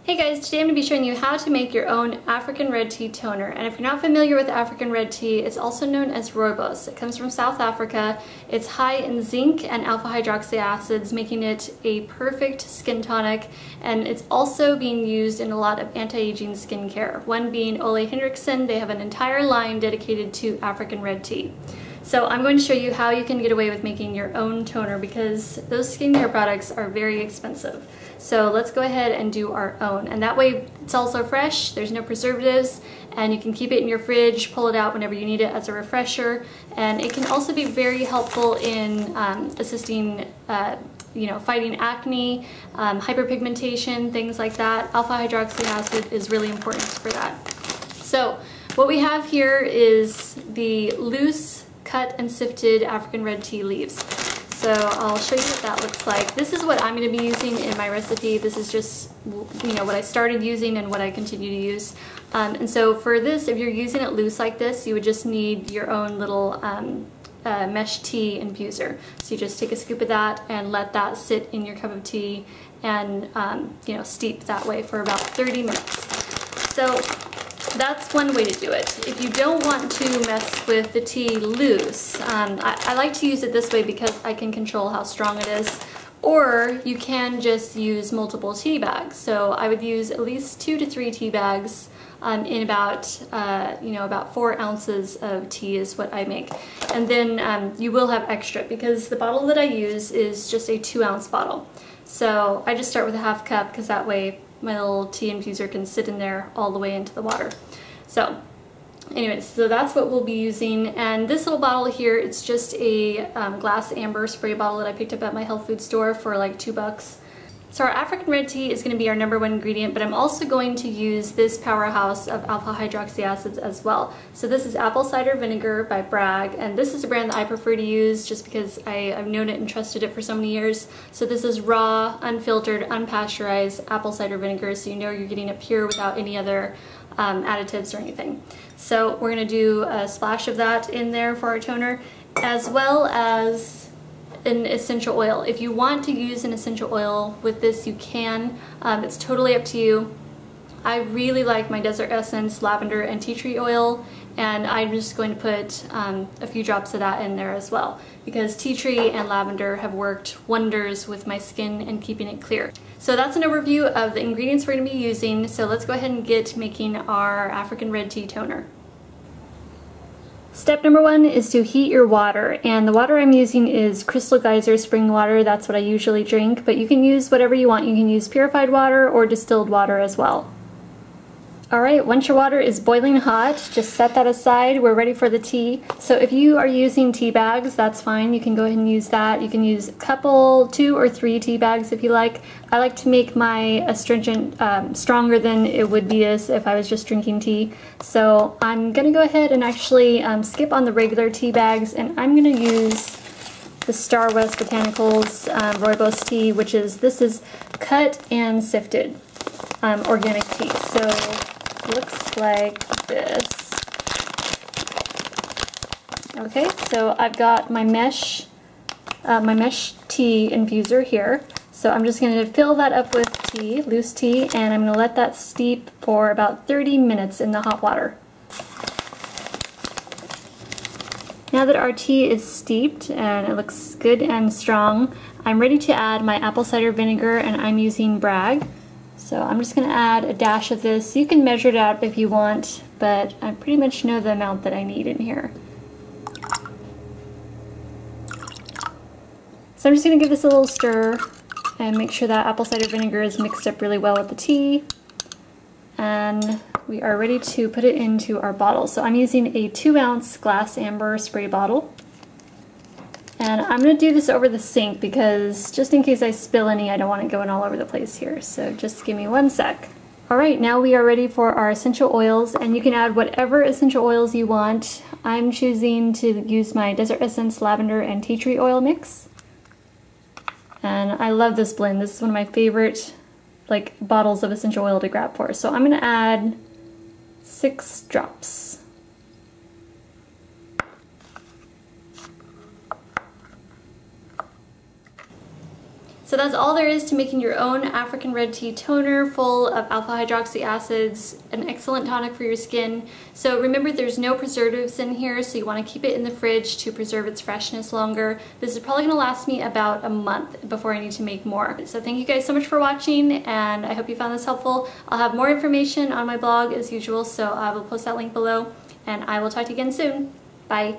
Hey guys, today I'm going to be showing you how to make your own African red tea toner. And if you're not familiar with African red tea, it's also known as rooibos. It comes from South Africa. It's high in zinc and alpha hydroxy acids, making it a perfect skin tonic. And it's also being used in a lot of anti-aging skincare. One being Ole Henriksen. They have an entire line dedicated to African red tea. So I'm going to show you how you can get away with making your own toner because those skincare products are very expensive. So let's go ahead and do our own. And that way it's also fresh, there's no preservatives, and you can keep it in your fridge, pull it out whenever you need it as a refresher. And it can also be very helpful in assisting fighting acne, hyperpigmentation, things like that. Alpha hydroxy acid is really important for that. So what we have here is the loose cut and sifted African red tea leaves. So I'll show you what that looks like. This is what I'm going to be using in my recipe. This is just, what I started using and what I continue to use. And so for this, if you're using it loose like this, you would just need your own little mesh tea infuser. So you just take a scoop of that and let that sit in your cup of tea and steep that way for about 30 minutes. So that's one way to do it. If you don't want to mess with the tea loose, I like to use it this way because I can control how strong it is. Or you can just use multiple tea bags. So I would use at least 2 to 3 tea bags in about 4 ounces of tea is what I make. And then you will have extra because the bottle that I use is just a 2-ounce bottle. So I just start with a half cup because that way my little tea infuser can sit in there all the way into the water. So anyways, so that's what we'll be using. And this little bottle here, it's just a glass amber spray bottle that I picked up at my health food store for like $2. So our African red tea is going to be our #1 ingredient, but I'm also going to use this powerhouse of alpha hydroxy acids as well. So this is apple cider vinegar by Bragg, and this is a brand that I prefer to use just because I've known it and trusted it for so many years. So this is raw, unfiltered, unpasteurized apple cider vinegar, so you know you're getting it pure without any other additives or anything. So we're going to do a splash of that in there for our toner, as well as an essential oil. If you want to use an essential oil with this, you can. It's totally up to you. I really like my desert essence, lavender, and tea tree oil, and I'm just going to put a few drops of that in there as well because tea tree and lavender have worked wonders with my skin and keeping it clear. So that's an overview of the ingredients we're going to be using. So let's go ahead and get making our African red tea toner. Step #1 is to heat your water, and the water I'm using is Crystal Geyser spring water. That's what I usually drink, but you can use whatever you want. You can use purified water or distilled water as well. Alright, once your water is boiling hot, just set that aside. We're ready for the tea. So if you are using tea bags, that's fine. You can go ahead and use that. You can use a couple, 2 or 3 tea bags if you like. I like to make my astringent stronger than it would be as if I was just drinking tea. So I'm going to go ahead and actually skip on the regular tea bags, and I'm going to use the Star West Botanicals rooibos tea, this is cut and sifted organic tea. So looks like this. Okay, so I've got my mesh tea infuser here. So I'm just going to fill that up with tea, loose tea, and I'm going to let that steep for about 30 minutes in the hot water. Now that our tea is steeped and it looks good and strong, I'm ready to add my apple cider vinegar, and I'm using Bragg. So I'm just going to add a dash of this. You can measure it out if you want, but I pretty much know the amount that I need in here. So I'm just going to give this a little stir and make sure that apple cider vinegar is mixed up really well with the tea. And we are ready to put it into our bottle. So I'm using a 2-ounce glass amber spray bottle. And I'm going to do this over the sink because just in case I spill any, I don't want it going all over the place here. So just give me 1 sec. Alright, now we are ready for our essential oils, and you can add whatever essential oils you want. I'm choosing to use my desert essence, lavender, and tea tree oil mix. And I love this blend. This is one of my favorite bottles of essential oil to grab for. So I'm going to add 6 drops. So that's all there is to making your own African red tea toner full of alpha hydroxy acids, an excellent tonic for your skin. So remember, there's no preservatives in here, so you want to keep it in the fridge to preserve its freshness longer. This is probably going to last me about a month before I need to make more. So thank you guys so much for watching, and I hope you found this helpful. I'll have more information on my blog as usual, so I will post that link below, and I will talk to you again soon. Bye!